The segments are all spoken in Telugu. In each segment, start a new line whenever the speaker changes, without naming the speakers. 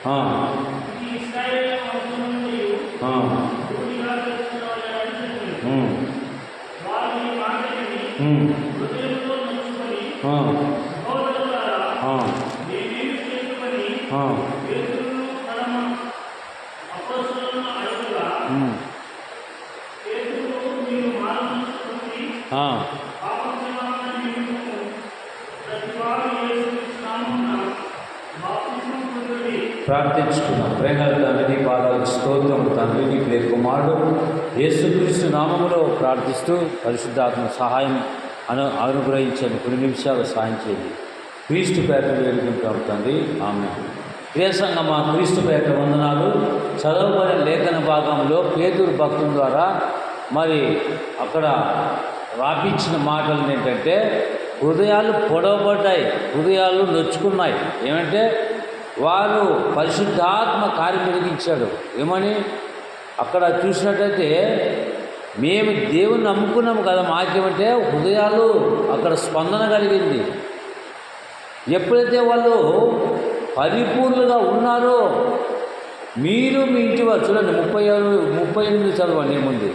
ఆ, ఆ, ఉమ్, ఆ, ఆ, ఆ, ఉమ్, ఆ. ప్రార్థించుకున్నాం. ప్రేమల తండ్రి, నీ పాదాలకు స్తోత్రం తండ్రి. నీ ప్రియ కుమారుడు యేసుక్రీస్తు నామములో ప్రార్థిస్తూ పరిశుద్ధాత్మ సహాయం అనుగ్రహించండి. కొన్ని నిమిషాలు సాయం చేయండి. క్రీస్తు పేట వేడుకుంటాం తండ్రి. ఆమె ప్రియ సంగమా, క్రీస్తు పేట వందనాలు. చదవబడిన లేఖన భాగంలో పేతురు భక్తుల ద్వారా మరి అక్కడ రాపించిన మాటలు ఏంటంటే, హృదయాలు పొడవబడ్డాయి, హృదయాలు నొచ్చుకున్నాయి. ఏమంటే వారు పరిశుద్ధాత్మ కార్యం వెలిగించాడు. ఏమని అక్కడ చూసినట్టయితే, మేము దేవుని నమ్ముకున్నాము కదా, మాకేమంటే హృదయాలు అక్కడ స్పందన కలిగింది. ఎప్పుడైతే వాళ్ళు పరిపూర్ణులుగా ఉన్నారో, మీరు మీ ఇంటి వారు చూడండి, 38 చదవండి. ఏముంది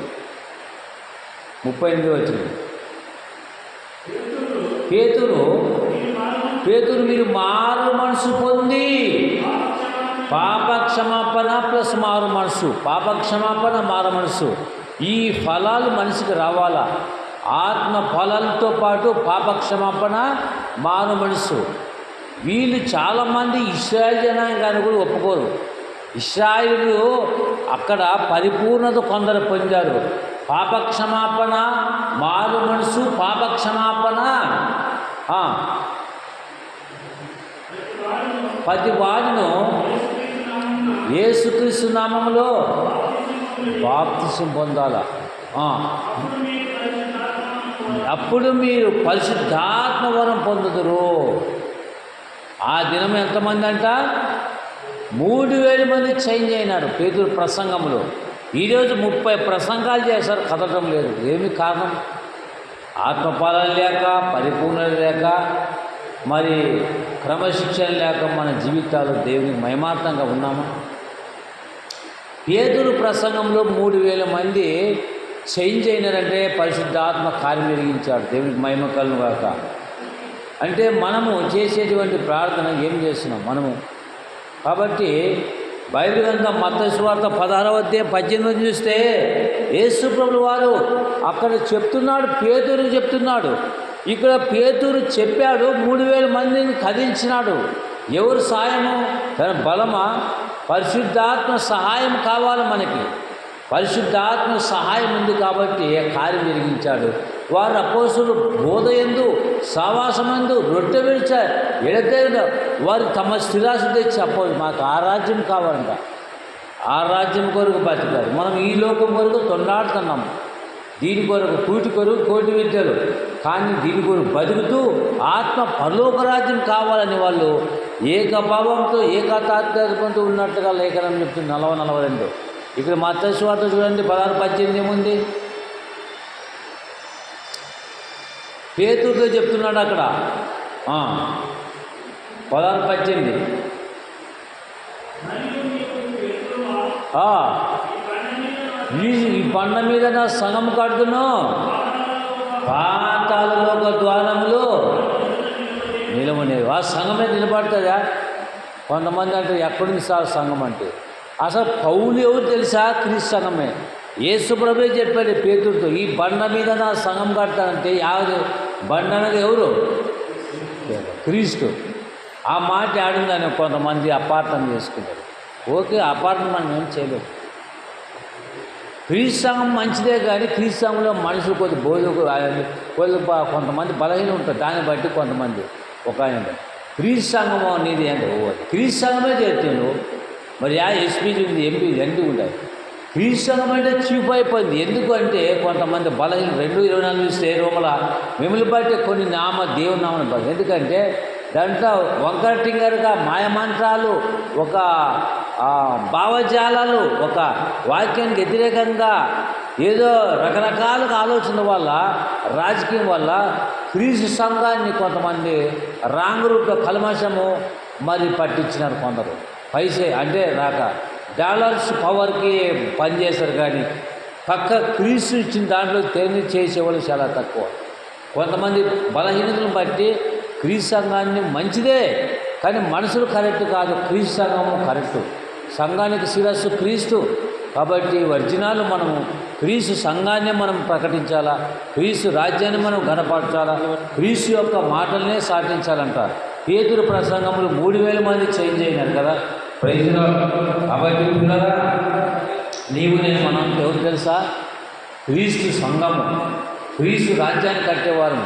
38 వచ్చింది. పేతురు మీరు మారు మనసు పొంది, పాపక్షమాపణ ప్లస్ మారు మనసు, పాపక్షమాపణ మారు మనసు, ఈ ఫలాలు మనిషికి రావాలా. ఆత్మ ఫలాలతో పాటు పాపక్షమాపణ మారు మనసు. వీళ్ళు చాలామంది ఇశ్రాయేలు జనాంగాన్ని కూడా ఒప్పుకోరు. ఇశ్రాయేలు అక్కడ పరిపూర్ణత కొందరు పొందారు. పాపక్షమాపణ మారు మనసు, పాపక్షమాపణ ప్రతి వారిను యేసుక్రీస్తు నామములో బాప్తిసం పొందాల. అప్పుడు మీరు పరిశుద్ధాత్మ వరం పొందుదురు. ఆ దినం ఎంతమంది అంట? 3000 మంది చేంజ్ అయినారు పేతురు ప్రసంగంలో. ఈరోజు 30 ప్రసంగాలు చేశారు, కదలటం లేదు. ఏమి కారణం? ఆత్మపాలన లేక, పరిపూర్ణత లేక, మరి క్రమశిక్షణ లేక మన జీవితాలు దేవునికి మహిమార్థంగా ఉన్నామా? పేతురు ప్రసంగంలో 3000 మంది చేంజ్ అయినారంటే పరిశుద్ధాత్మ కార్యం వెలిగించాడు. దేవునికి మహిమ కలుగును గాక. అంటే మనము చేసేటువంటి ప్రార్థన ఏం చేస్తున్నాం మనము? కాబట్టి బైబిల్ గ్రంథం మత్తయి సువార్త 16వ అధ్యాయం 18 చూస్తే, యేసు ప్రభువు వారు అక్కడ చెప్తున్నాడు, పేతురుకి చెప్తున్నాడు. ఇక్కడ పేతురు చెప్పాడు, 3000 మందిని కదిలించినాడు. ఎవరు సాయము? తన బలమా? పరిశుద్ధాత్మ సహాయం కావాలి మనకి. పరిశుద్ధాత్మ సహాయం ఉంది కాబట్టి కార్యం జరిగించాడు. వారు అపోస్తులు బోధయందు, సావాసమందు, రొట్టె విడిచారు, ఎడతెగడ వారు తమ స్థిరాశ తెచ్చి మాకు ఆ రాజ్యం కావాలంట. ఆ రాజ్యం కొరకు బతికారు. మనం ఈ లోకం కొరకు తొండాడుతున్నాం. దీని కొరకు కూటి కొరకు కోటి విద్యలు, కానీ దీని కొరకు బతుకుతూ ఆత్మ పరలోక రాజ్యం కావాలని వాళ్ళు ఏకభావంతో, ఏకతాత్పర్యంతో ఉన్నట్టుగా లేఖనం చెప్తుంది. 40-42 ఇక్కడ మత్తయి సువార్త చూడండి, 16-18 ఏముంది? పేతురుతో చెప్తున్నాడు అక్కడ 16-18. ఈ బండ మీద నా సంఘం కడుతును, పాతాళలోక ద్వారములు నిలవనేవి. ఆ సంఘమే నిలబడుతుందా? కొంతమంది అంటే ఎక్కడుంది సార్ సంఘం అంటే? అసలు పౌలు ఎవరు తెలుసా? క్రీస్తు సంఘమే. యేసు ప్రభువే చెప్పాడు పేతురుతో, ఈ బండ మీద నా సంఘం కడతానంటే బండ అనేది ఎవరు? క్రీస్తు. ఆ మాట ఆడిందని కొంతమంది అపార్థం చేసుకుంటారు. ఓకే, అపార్థం మనం ఏం చేయలేము. క్రీస్తు సంఘం మంచిదే, కానీ క్రీస్తు సంఘంలో మనుషులు కొంతమంది బలహీన ఉంటారు. దాన్ని బట్టి కొంతమంది ఒక ఆయన క్రీస్తు సంఘము అనేది అంటే క్రీస్తు సంఘమే చేస్తాను. మరి ఎస్పీజీ ఉంది, ఎంపీ ఎందుకు ఉంటాయి? క్రీస్తు సంఘం అంటే చీప్ అయిపోయింది. ఎందుకు అంటే కొంతమంది బలహీన 2:24 చూస్తే రోమల మిమ్మల్ని బట్టి కొన్ని దేవుని నామని బట్టి. ఎందుకంటే దాంట్లో వంకర టింగరుగా మాయమంత్రాలు, ఒక భావజాలాలు, ఒక వాక్యానికి వ్యతిరేకంగా ఏదో రకరకాలుగా ఆలోచన వల్ల, రాజకీయం వల్ల క్రీస్తు సంఘాన్ని కొంతమంది రాంగ్ రూట్లో కల్మషము మరి పట్టించినారు కొందరు. పైసే అంటే రాక డాలర్స్ పవర్కి పనిచేస్తారు, కానీ పక్క క్రీస్తు ఇచ్చిన దాంట్లో తెలివి చేసేవాళ్ళు చాలా తక్కువ. కొంతమంది బలహీనతలను బట్టి క్రీస్తు సంఘాన్ని మంచిదే, కానీ మనుషులు కరెక్ట్ కాదు, క్రీస్తు సంఘము కరెక్టు. సంఘానికి శిరస్సు క్రీస్తు. కాబట్టి ఒరిజినల్ మనము క్రీస్తు సంఘాన్ని మనం ప్రకటించాలా, క్రీస్తు రాజ్యాన్ని మనం గణపరచాలా, క్రీస్తు యొక్క మాటలనే సాటించాలంటారు. పేతురు ప్రసంగములు 3000 మంది చేంజ్ అయినారు కదా, ప్రైజ్ లార్డ్. కాబట్టి పిల్లరా, నీవు నేను మనం ఎవరు తెలుసా? క్రీస్తు సంఘము, క్రీస్తు రాజ్యాన్ని కట్టేవారు.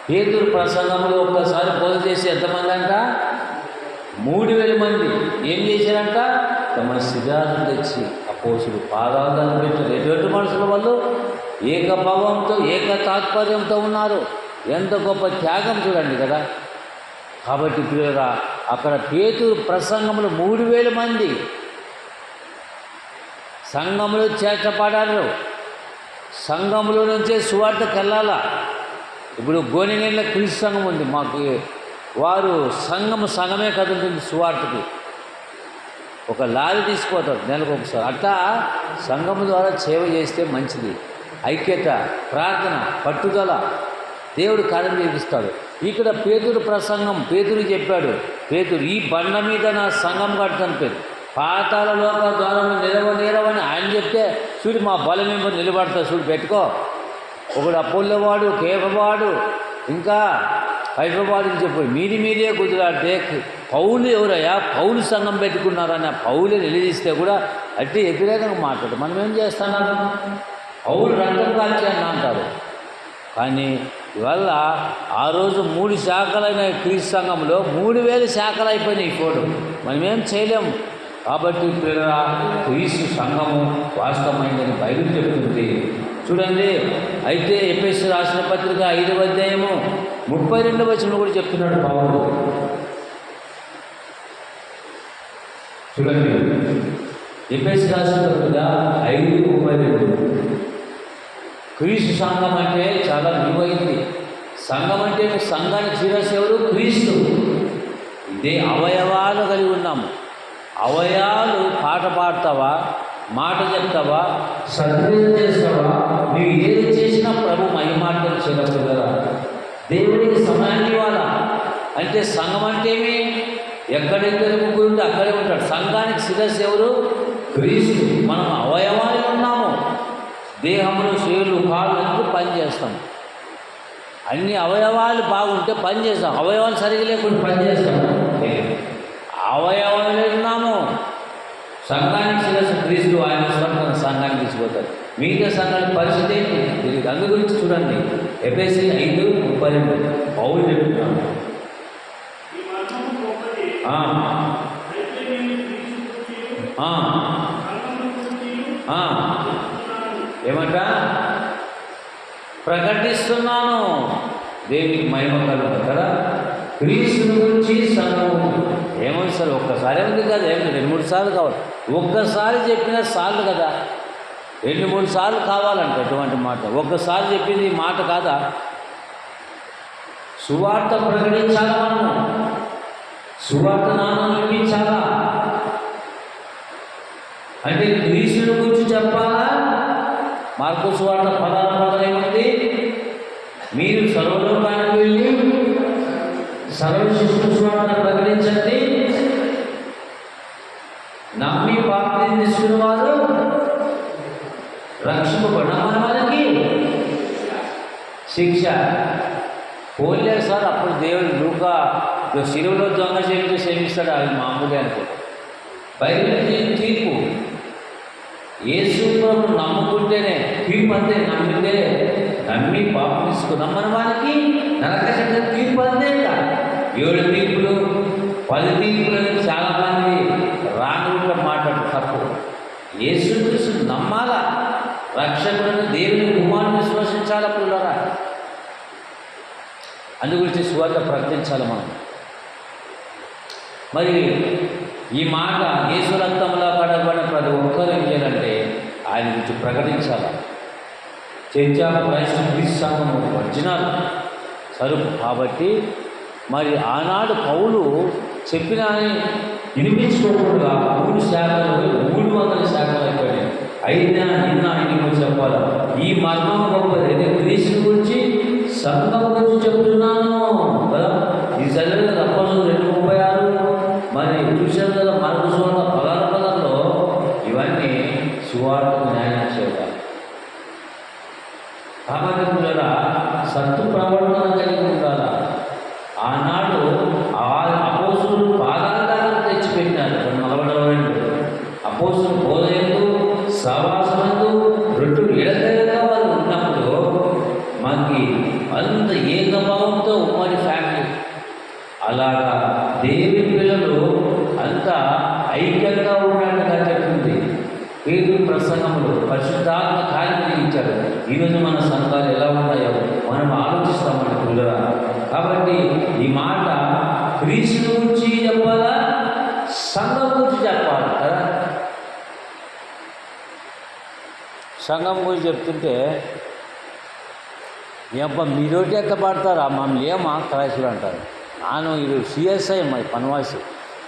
పేతురు ప్రసంగములు ఒక్కసారి బోధ చేసి ఎంతమంది అంట? 3000 మంది. ఏం చేశారంట? తమ శిరాలను తెచ్చి అపోస్తుల పాదాలను పెట్టారు. ఎటువంటి మనుషుల వాళ్ళు ఏకభావంతో ఏక తాత్పర్యంతో ఉన్నారు. ఎంత గొప్ప త్యాగం చూడండి కదా. కాబట్టి పిల్లరా, అక్కడ పేతురు ప్రసంగములు 3000 మంది సంఘములో చేర్చబడారు. సంఘములో నుంచే సువార్తకు వెళ్ళాలా. ఇప్పుడు గోనెగండ్ల క్రీస్తు సంఘం ఉంది మాకు, వారు సంఘమే కదులుతుంది సువార్తకి. ఒక లారీ తీసుకుపోతారు నెలకు ఒకసారి. అట్లా సంఘము ద్వారా సేవ చేస్తే మంచిది. ఐక్యత, ప్రార్థన, పట్టుదల, దేవుడు కార్యం చేపిస్తాడు. ఇక్కడ పేతురు ప్రసంగం, పేతురు చెప్పాడు, పేతురు ఈ బండ మీద నా సంఘం కడతాను. పేరు పాతాల లోక ద్వారం నిలవని ఆయన చెప్తే, చూడు మా బలమేమో నిలబడతా, చూడు పెట్టుకో. ఒకడు అపోల్లవాడు, కేఫవాడు, ఇంకా కైఫవాడికి చెప్పు. మీరే కుదిరాడితే పౌలు ఎవరయ్యా? పౌలు సంఘం పెట్టుకున్నారని పౌలు నిలదీస్తే కూడా అట్టి వ్యతిరేకంగా మాట్లాడు. మనం ఏం చేస్తున్నాము? పౌలు రక్తం కాల్చాను అంటారు. కానీ ఇవల్ల ఆ రోజు 3 శాఖలైన క్రీస్తు సంఘంలో 3000 శాఖలు అయిపోయినాయి. ఫోటో మనం ఏం చేయలేము. కాబట్టి క్రీస్తు సంఘము వాస్తవమైందని బైబిల్ చెప్తుంది. చూడండి, అయితే ఎఫెసీ రాసిన పత్రిక 5వ అధ్యాయము 32వ వచనం కూడా చెప్తున్నాడు పౌలు. చూడండి, ఎఫెసీ రాసిన పత్రిక 5:32. క్రీస్తు సంఘం అంటే చాలా విలువైంది. సంఘం అంటే సంఘానికి శిరస్సు ఎవరు? క్రీస్తు. ఇదే అవయవాలు కలిగి ఉన్నాము. అవయవాలు పాట పాడతావా, మాట చెప్తావా, సత్క్రియ చేస్తావా, నువ్వు ఏది చేసినా ప్రభు మహిమాటలు చేయవచ్చు కదా. దేవుడికి సమయాన్ని ఇవ్వాలా. అంటే సంఘం అంటే ఏమి? ఎక్కడెక్కడ ముగ్గురు ఉంటే అక్కడే ఉంటాడు. సంఘానికి శిరస్సు ఎవరు? క్రీస్తు. మనం అవయవాలు ఉన్నాము. దేహంలో చేతులు, కాళ్ళు అన్నీ పని చేస్తాం. అన్ని అవయవాలు బాగుంటే పని చేస్తాం. అవయవాలు సరిగా లేకుండా పని చేస్తాం. అవయవాలు ఉన్నాము. సంఘానికి శిరస్సు క్రీస్తు. ఆయన స్వర్గం సంఘానికి తీసుకుపోతారు. మిగతా సంఘానికి పరిస్థితి ఏంటి తెలియదు. అందు గురించి చూడండి, ఎఫెసీ 5:32 పౌలు చెప్తున్నాను. ఏమంట? ప్రకటిస్తున్నాను. దేవునికి మహిమ కలుగుతుంది కదా. క్రీస్తు గురించి సంఘము ఏమని సార్? ఒక్కసారి ఉంది కదా, ఏమి 2-3 సార్లు కావాలి. ఒక్కసారి చెప్పినా చాలు కదా, 2-3 సార్లు కావాలంట అటువంటి మాట. ఒక్కసారి చెప్పింది ఈ మాట కాదా? సువార్త ప్రకటించాలా, మనము సువార్త నామం వినిపించాలా. అంటే క్రీస్తుని గురించి చెప్పాలా. మార్కు సువార్త 16 ఏముంది? మీరు సర్వలోకానికి వెళ్ళి సర్వ శిష్యుల సువార్త ప్రకటించండి, నమ్మి బాప్తిసం తీసుకున్న వారు రక్షింపబడిన వారికి శిక్ష. పోలేదు సార్, అప్పుడు దేవుడు లూకా శిలువలో దొంగ చేసి క్షమిస్తాడు, అది మామూలే అనుకోండి. బైబిల్ తీర్పు. యేసు ప్రభువును నమ్ముకుంటేనే తీర్పు. అంతే, నమ్మితే నమ్మి పాపం తీసుకున్నామని వారికి నరక తీర్పు. అంతే. 7 తీర్పులు 10 తీర్పులని చాలామంది రాకుండా మాట్లాడు తప్పు. యేసుక్రీస్తును నమ్మాలా, రక్షకులను దేవుని కుమారుని విశ్వసించాలా పిల్లరా. అందుగురించి సువార్త ప్రకటించాలి మనం. మరి ఈ మాట యేసు రక్తంలో కడగబడిన ప్రతి ఒక్కరు ఏం చేయాలంటే ఆయన గురించి ప్రకటించాలి. చర్చ క్రైస్తవ క్రీస్తు సంఘం ఒరిజినల్ సరుకు. కాబట్టి మరి ఆనాడు పౌలు చెప్పిన వినిపించుకోకుండా 3 శాఖలు 300 శాఖలు అయిపోయాయి. అయినా నిన్న ఆయనకు చెప్పాలా, ఈ మర్మం గొప్పది. అయితే క్రీస్తుని గురించి సంఘం గురించి చెప్తున్నాను కదా. ఈ చదివిన తప్పదు 2:36 మరి చూశారు కదా. మనకు సువార్త 16 ఇవన్నీ సువార్తకు న్యాయం చేయాలి. కాబట్టి కూడా సత్తు ప్రవర్తన కలిగి ఉండాలా. ఆనాడు అపోస్తులు పాదాల దగ్గర తెచ్చిపెట్టినారు. 42 అపోస్తులు బోధయందు సహవాసమందు 2 ఏళ్ళగా వాళ్ళు ఉన్నప్పుడు మనకి అంత ఏకభావంతో ఉమ్మడి ఫ్యామిలీ. అలాగా దేవుని పిల్లలు అంతా ఐక్యంగా ఉన్నట్టుగా చెప్తుంది పేతురు ప్రసంగంలో. పరిశుద్ధాత్మ కార్యం జరిగించాడు. ఈరోజు మన సంఘాలు ఎలా ఉన్నాయో మనం ఆలోచిస్తామని పిల్లరా. కాబట్టి ఈ మాట క్రీస్తు గురించి చెప్పాలా, సంఘం గురించి చెప్పాలి కదా. సంఘం గురించి చెప్తుంటే ఏబ్బా మీరోటి ఎట్లా పడతారా, మమ్మల్ని ఏమా క్రైస్తులు అంటారు. నాను ఇది సిఎస్ఐ మరి పనవాసి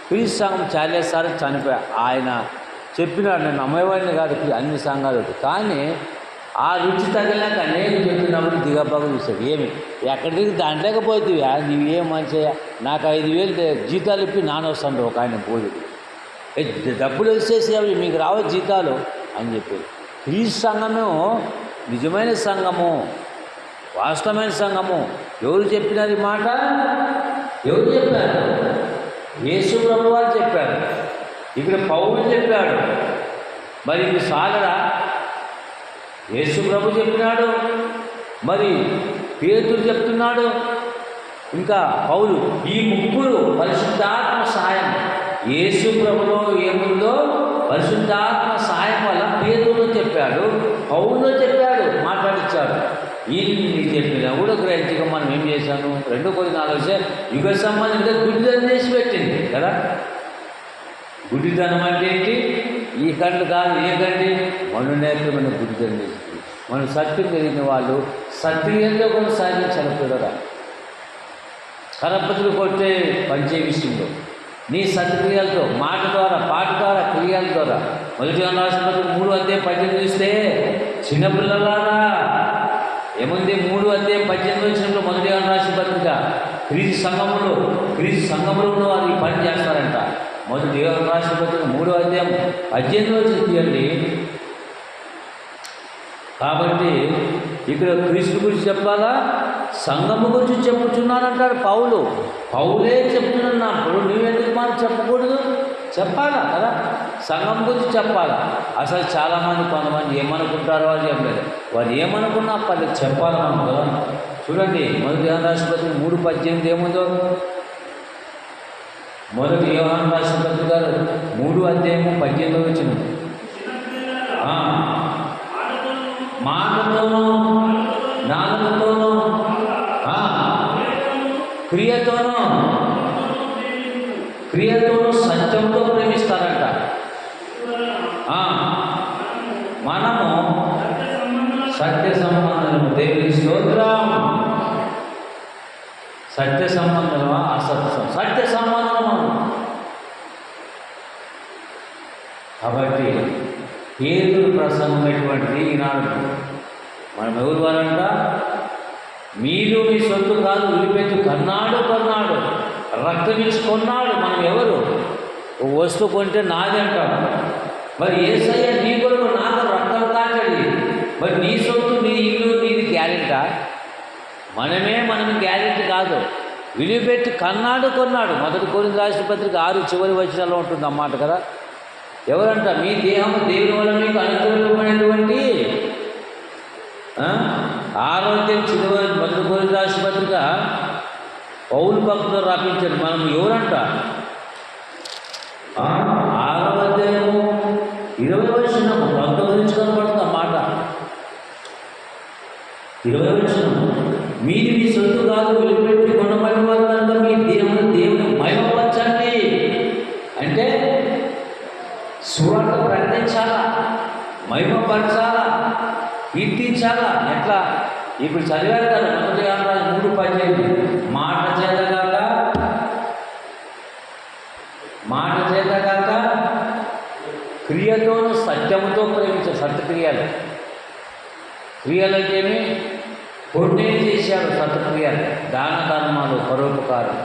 క్రీస్తు సంఘం చాలేసారి చనిపోయా. ఆయన చెప్పినాడు, నేను నమ్మేవాడిని కాదు అన్ని సంఘాలు. కానీ ఆ రుచి తగిలాక నేను చెప్పినప్పుడు దిగబాగా చూశాడు. ఏమి ఎక్కడికి దాంట్లోకి పోతువా, నీవు ఏం మంచిగా నాకు 5,000 జీతాలు ఇప్పి నానొస్తాడు ఒక ఆయన పోయి. డబ్బులు వచ్చేసి మీకు రావు జీతాలు అని చెప్పి. క్రీస్తు సంఘము నిజమైన సంఘము, వాస్తవమైన సంఘము. ఎవరు చెప్పినారు ఈ మాట? ఎవరు చెప్పారు? యేసు ప్రభువు వారు చెప్పారు. ఇక్కడ పౌలు చెప్పాడు. మరి ఇది సాగరా? యేసు ప్రభు చెప్పినాడు, మరి పేతురు చెప్తున్నాడు, ఇంకా పౌలు. ఈ ముగ్గురు పరిశుద్ధాత్మ సహాయం. యేసు ప్రభులో ఏముందో పరిశుద్ధాత్మ సహాయం వల్ల పేతురులో చెప్పాడు, పౌలులో చెప్పాడు, మాట్లాడించాడు. ఈయన్ని చెప్పినా కూడా గ్రహించగా మనం ఏం చేశాను? 2 కొరింథీయులు యుగ సంబంధించిన గుడ్డిదనం చేసి పెట్టింది కదా. గుడ్డిదనం అంటే ఏంటి? ఈ కండ్లు కాదు, ఏ కండి మనోనేత్రమైన గుడ్డిదనం చేసింది. మనం సత్యం కలిగిన వాళ్ళు సత్క్రియల్లో కూడా సాధించాలి పిల్లరా. కరపత్రులు కొట్టే పంచే విషయంలో నీ సత్క్రియలతో, మాట ద్వారా, పాట ద్వారా, క్రియల ద్వారా. 1 యోహాను 3:18 చూస్తే చిన్నపిల్లలారా ఏముంది? 3:18 వచ్చినప్పుడు 1 యోహాను రాసిన పత్రిక క్రీస్తు సంఘములో ఉన్న వారు ఈ పని చేస్తారంట. 1 యోహాను రాసిన పత్రిక 3:18 వచ్చి తీయండి. కాబట్టి ఇక్కడ క్రీస్తు గురించి చెప్పాలా, సంఘము గురించి చెప్పుచున్నానంటాడు పౌలు. పౌలే చెప్తున్నప్పుడు నువ్వెందుకు మనం చెప్పకూడదు? చెప్పాలా కదా. సంఘం గురించి చెప్పాలా. అసలు చాలామంది కొంతమంది ఏమనుకుంటారో వాళ్ళు చెప్పలేదు. వారు ఏమనుకున్నా పర్లేదు చెప్పాలి మనం కదా. చూడండి 1 యోహాను రాసిన పత్రిక 3:18 ఏముందో. 1 యోహాను రాసిన పత్రిక 3:18 వచ్చిన మాటతోనూ నాలుగుతోనూ క్రియతోనూ సత్యంతో ప్రేమిస్తారంట. మనము సత్య సంబంధము. దేవుని స్తోత్రం. సత్య సంబంధమా అసత్యం? సత్య సంబంధము. కాబట్టి పేతురు ప్రసంగమైనటువంటి ఈనాడు మనం ఎవరు వారంట? మీరు మీ సొత్తు కాదు, విడిపెట్టు కొన్నాడు, రక్తమిచ్చి కొన్నాడు. మనం ఎవరు? వస్తువు కొంటే నాది అంటాడు. మరి యేసయ్య నీ కొరకు నాకు రక్తం కాచడి. మరి నీ సొత్తు, నీ ఇల్లు, నీది గ్యారెంటా? మనం గ్యారెంటీ కాదు. విడిపెట్టి కొన్నాడు. 1 కొరింథీయులు రాసిన పత్రిక 6 చివరి వచనాల్లో ఉంటుంది అన్నమాట కదా. ఎవరంట? మీ దేహము దేవుని వల్ల మీకు అనుకూలమైనటువంటి ఆరోగ్యం. చివరి 1 కొరింథీయులు రాసిన పత్రిక పౌలు భక్తులు రాపించాడు. మనం ఎవరంట? 6వ అధ్యాయము 20వ వచనము. భక్త గురించి కనపడుతుంది అన్నమాట. 20వ వచనము. మీరు మీ సొత్తు కాదు, విలువపెట్టి కొనబడిన వారు కనుక మీ దేవుని మహిమపరచండి. అంటే సువార్త ప్రకటించాలా, మహిమపరచాలా, కీర్తించాలా. ఎట్లా? ఇప్పుడు చదివారు కదా 1 యోహాను 3:18 మాట చేత క్రియతోనూ సత్యముతో ప్రేమించారు. సత్క్రియలు, క్రియలు అంటే ఏమి? పుణ్యం చేశారు. సత్క్రియలు, దాన ధర్మాలు, పరోపకారం.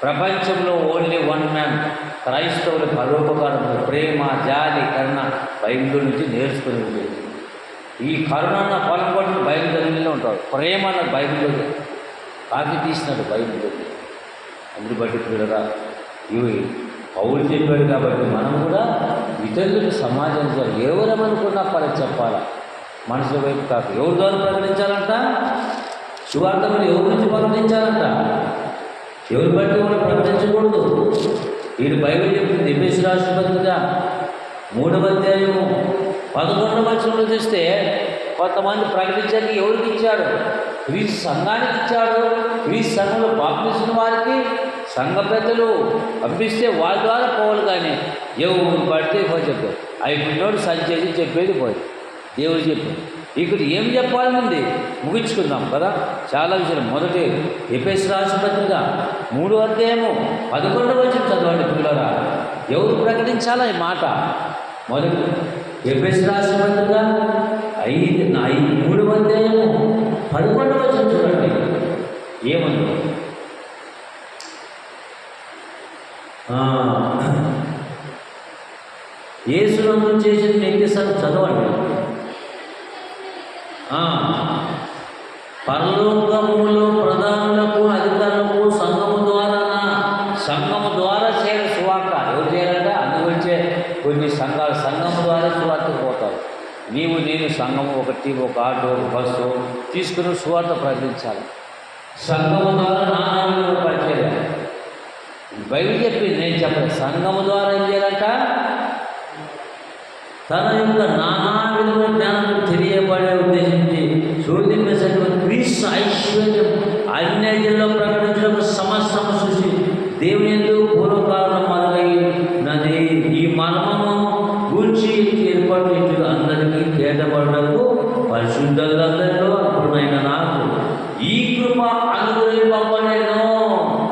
ప్రపంచంలో ఓన్లీ వన్ మ్యాన్, క్రైస్తవులు పరోపకారం, ప్రేమ, జాలి, కరుణ బైబిల్ నుంచి నేర్చుకుని ఉండేది. ఈ కరుణ అన్న పొలం కొట్టిన బైబిల్ చదివిలో ఉంటాడు, ప్రేమ అన్న బైబిల్లో కాకి తీసినాడు బైబిల్లో. అందుని బట్టి పిల్లరా, ఇవి పౌలు చెప్పాడు కాబట్టి మనం కూడా ఇతరులకు సమాజించాలి. ఎవరేమనుకున్నా పని చెప్పాలా, మనసుల వైపు కాదు. ఎవరి ద్వారా ప్రకటించాలంట? సువార్తను ఎవరి నుంచి ప్రకటించాలంట? ఎవరి బట్టి వాళ్ళు ప్రకటించకూడదు. వీడు బైబిల్ చెప్తుంది. ఎఫెసీ రాసిన పత్రిక 3వ అధ్యాయము 11వ వచనంలో చూస్తే కొంతమంది ప్రకటించడానికి ఎవరికి ఇచ్చాడు? క్రీస్తు సంఘానికి ఇచ్చాడు. క్రీస్తు సంఘంలో బాప్తిస్మ వారికి సంఘ పెద్దలు పంపిస్తే వాళ్ళ ద్వారా పోవాలి. కానీ ఎవరు పడితే చెప్పారు. అయిపోయినోడు సంచేసి చెప్పేది పోయి దేవుడు చెప్పింది. ఇక్కడ ఏం చెప్పాలనుంది ముగించుకుందాం కదా. చాలా విషయాలు. మొదటి ఎఫెసీ రాసిన పత్రిక 3వ అధ్యాయము 11వ వచనం చదవండి పిల్లరా. ఎవరు ప్రకటించాలా ఈ మాట? మొదటి ఎఫెసీ రాసిన పత్రిక 3వ అధ్యాయము 11వ వచనం చూడండి. ఏమన్నా యేసునందు చేసిన నిత్యసం చదవండి. పరలోకములో ప్రధానులకు, అధికారులకు సంఘము ద్వారా చేయడం సువార్త. ఎవరు చేయాలంటే అందుగురించే కొన్ని సంఘము ద్వారా సువార్తకు పోతారు. నేను సంఘము ఒకటి, ఒక ఆటో, ఒక బస్సు తీసుకుని సువార్త ప్రకటించాలి. సంఘము ద్వారా నానాలు పనిచేయాలి. బైబిల్ చెప్పింది, నేను చెప్పాను. సంఘము ద్వారా ఏం చేయాలంట? తన యొక్క నానా విధమైన జ్ఞానం తెలియబడే ఉద్దేశించి శోధింపేసినటువంటి క్రీస్తు ఐశ్వర్యం అన్యజనుల్లో ప్రకటించడం సమస్తము చూసి దేవుని యందు పూర్వకాలం మొదలైనది ఈ మర్మము గూర్చి ఏర్పాటు అందరికీ కేటపడకు పరిశుద్ధులందరిలో అప్పుడైన నాకు ఈ కృప అనుగ్రహింపబడెను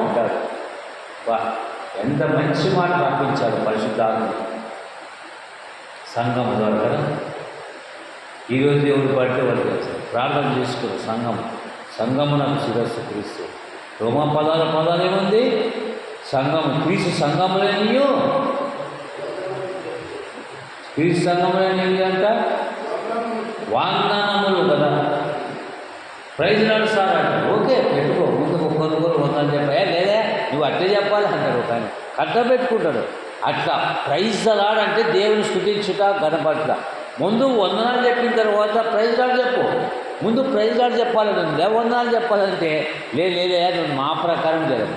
అంటారు. ఎంత మంచి మాట పంపించారు పరిశుద్ధాత్మ సంఘం ద్వారా కదా. ఈరోజు ఎవరు పడితే వాళ్ళు చేస్తారు. ప్రార్థన చేసుకోరు. సంఘము నాకు శిరస్సు క్రీస్తు. రోమా పదాలు ఏముంది? సంఘము. క్రీస్తు సంఘములేనియో, క్రీస్తు సంఘములేని అంట వాగ్దానములు కదా. ప్రైజ్ నాడు సార్ అంట. ఓకే పెట్టుకో, ముందు కొనుగోలు వందలు చెప్పా. లేదా నువ్వు అట్టే చెప్పాలి అంటాడు. కానీ కట్ట పెట్టుకుంటాడు. అట్లా ప్రైజ్ లాడంటే దేవుని స్తుతించుట, గణపడుట. ముందు వందనాలు చెప్పిన తర్వాత ప్రైజ్ లాడు చెప్పు. ముందు ప్రైజ్ లాడు చెప్పాలంటే వందనాలు చెప్పాలంటే లేదా నువ్వు మా ప్రకారం జరగదు.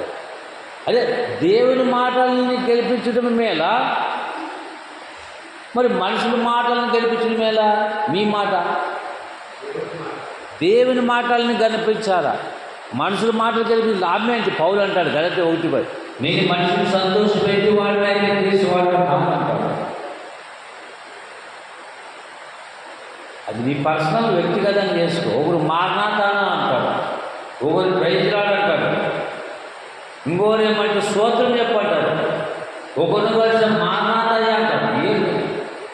అదే దేవుని మాటల్ని గెలిపించడం మేలా, మరి మనుషుల మాటలను గెలిపించడం మేలా? మీ మాట. దేవుని మాటల్ని గెలిపించాలా, మనుషుల మాటలు గెలిపించి లాభమే అంటే పౌలు అంటాడు గలతీ 1:10. నేను మనిషిని సంతోషపెట్టి వాడు అయితే క్రీస్తు వాడు అంటాడు. అది నీ పర్సనల్ వ్యక్తిగతంగా చేసుకో. ఒకరు మారణాతాన అంటాడు, ఒకరు ప్రైజ్ లార్డ్ అంటాడు, ఇంకోరు ఏమంటే స్తోత్రం చెప్పంటారు, ఒకరు వచ్చి మారణాతయ్య అంటాడు. ఏంటి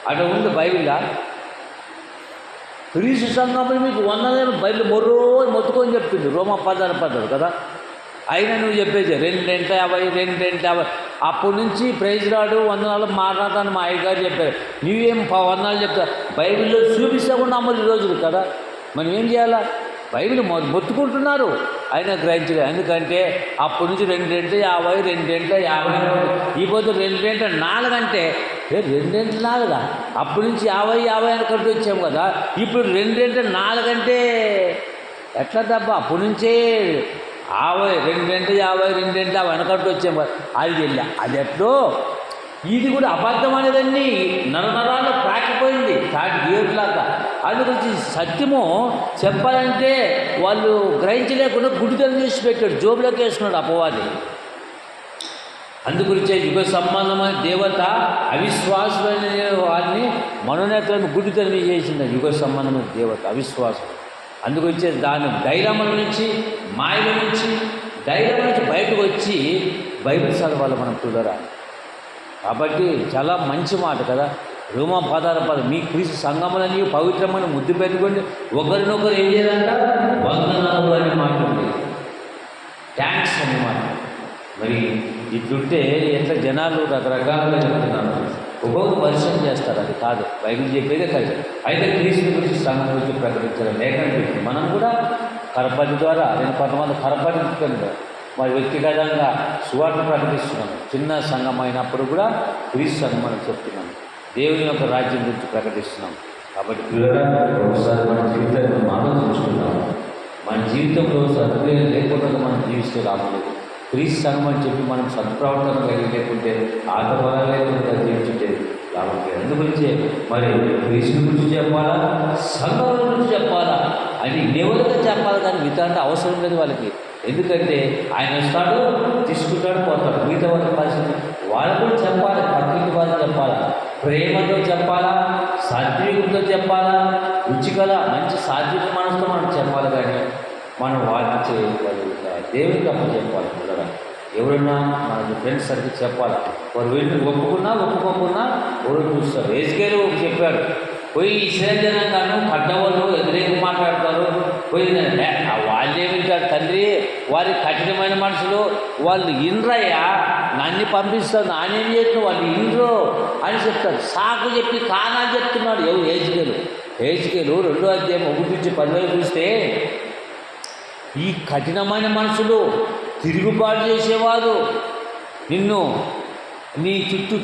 అటు ఉంది బైబిల్లా? క్రీస్తు సంఘంలో మీకు వందలేమో బయలు మొత్తుకొని చెప్తుంది. రోమా 16 కదా. అయినా నువ్వు చెప్పేది 2:50 అప్పటి నుంచి ప్రైజ్ రాడు వందనాలు మాట్లాడతాను మా అయ్యగారు చెప్పారు. నువ్వేం వందనాలు చెప్తా? బైబిల్లో చూపిస్తే కూడా నమ్మదు రోజులు కదా. మనం ఏం చేయాలా? బైబిల్ మొత్తుకుంటున్నారు అయినా గ్రహించలేదు. ఎందుకంటే అప్పటి నుంచి 2:50 2:50 ఈ పొద్దు 2:4 అంటే 2:4 అప్పటి నుంచి 50 అనుకుంటూ వచ్చాము కదా. ఇప్పుడు 2:4 అంటే ఎట్లా తప్ప? అప్పటి నుంచే 2:50 2:50 అనుకుంటూ వచ్చాము కదా. అది వెళ్ళా అది ఎట్లో ఇది కూడా అబద్ధం అనేదాన్ని నరనరాల్లో ప్రాకిపోయింది తాటి గేట్లాగా. అందుగురించి సత్యము చెప్పాలంటే వాళ్ళు గ్రహించలేకుండా గుడితనం చేసి పెట్టాడు, జోబులోకి వేసుకున్నాడు అపవాది. అందుగురించే యుగ సంబంధమైన దేవత అవిశ్వాసమైన వారిని మనోనేతలను గుడితనం చేసింది. యుగ సంబంధమైన దేవత అవిశ్వాసం. అందుగురించే దాని డైలమల నుంచి మాయల నుంచి బయటకు వచ్చి బైబిల్ చదవాలి మనం కుదరా. కాబట్టి చాలా మంచి మాట కదా. రోమా 16 మీ క్రీస్తు సంఘములని పవిత్రమైన ముద్దు పెట్టుకోండి, ఒకరినొకరు ఏం చేయాలంట, వందనాలు అని మాట్లాడి థ్యాంక్స్ అన్నమాట. మరి ఇట్లుంటే ఎట్లా జనాలు రకరకాలుగా చెప్తున్నారు, ఒక్కొక్క పరిచయం చేస్తారు. అది కాదు, బైబిల్ చెప్పేదే కాదు. అయితే క్రీస్తు గురించి సంఘం గురించి ప్రకటించారు లేఖనం పెట్టి మనం కూడా కరపతి ద్వారా, నేను కొంతమంది కరపతి మరి వ్యక్తిగతంగా సువార్త ప్రకటిస్తున్నాను. చిన్న సంఘం అయినప్పుడు కూడా క్రీస్తు సంఘం అని చెప్తున్నాను, దేవుని యొక్క రాజ్యం గురించి ప్రకటిస్తున్నాం. కాబట్టి ఒకసారి మన జీవితాన్ని మనం ఆలోచించుకున్నాము. మన జీవితంలో సద్క్రియలు లేకుండా మనం జీవిస్తే రాలేదు. క్రీస్తు సంఘం అని చెప్పి మనం సత్ప్రవర్తన కలిగి లేకుంటే ఆటపరాలు లేకుండా జీవించుంటే కాబట్టి అందుగురించే మరి క్రీస్తు గురించి చెప్పాలా, సంఘం గురించి చెప్పాలా అని ఎవరిగా చెప్పాలి, కానీ మిగతా అంటే అవసరం లేదు వాళ్ళకి. ఎందుకంటే ఆయన వస్తాడు, తీసుకుంటాడు, పోతాడు. మిగతా వాళ్ళ పరిస్థితి వాళ్ళు కూడా చెప్పాలి, పక్కింటి వాళ్ళు చెప్పాలా, ప్రేమతో చెప్పాలా, సాత్వికంతో చెప్పాలా, రుచికల మంచి సాత్విక మనసుతో మనం చెప్పాలి. కానీ మనం వాటిని చేయగలుగుతాం, దేవునికి అప్పు చెప్పాలి. పిల్లలు ఎవరన్నా మన ఫ్రెండ్స్ సర్కిల్ చెప్పాలి. వారు వీళ్ళు ఒప్పుకోకున్నా ఎవరు చూస్తారు. ఏజ్కేలు చెప్పాడు, పోయి ఇస్రాయేల్ జనాంగాను కట్టవాళ్ళు ఎదురేకి మాట్లాడతారు, పోయి వాళ్ళే వింటారు తండ్రి, వారి కఠినమైన మనుషులు, వాళ్ళు ఇండ్రయ్యా, నన్ను పంపిస్తారు, నానేం చేస్తున్నావు, వాళ్ళు ఇండ్రు అని చెప్తారు. సాకు చెప్పి కానాలు చెప్తున్నాడు. ఏజ్కేలు 2వ అధ్యాయం 1-10 చూస్తే ఈ కఠినమైన మనుషులు, తిరుగుబాటు చేసేవారు, నిన్ను నీ చుట్టూ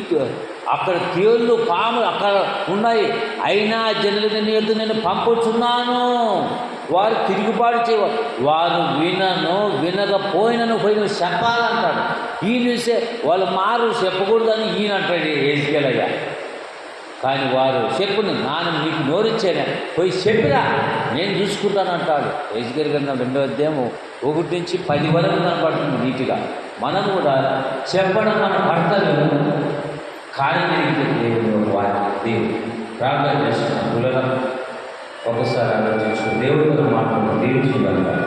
అక్కడ తేళ్ళు పాములు అక్కడ ఉన్నాయి, అయినా జనులుగా నీ యొద్ద నేను పంపుతున్నాను, వారు తిరుగుబాటు చేయవారు, వారు వినకపోయినను పోయిన చెప్పాలంటాడు. ఈయన చూస్తే వాళ్ళు మారు చెప్పకూడదని ఈయన అంటాడు ఏజ్కేలయ్య. కానీ వారు చెప్పుని నాన్న నీకు నోరిచ్చాను, పోయి చెప్పిరా నేను చూసుకుంటాను అంటాడు. ఏజ్కేలు గ్రంథం 2వ అధ్యాయం 1-10 వరకు కనపడుతుంది నీట్గా. మనం కూడా చెప్పడం మన కర్తవ్యం. కానీ దేవుడు వారికి ప్రార్థన చేస్తున్నాం. ఒకసారి ఆలోచించుకో, దేవుడితో మాట్లాడుతూ దీవించుకుంటాను.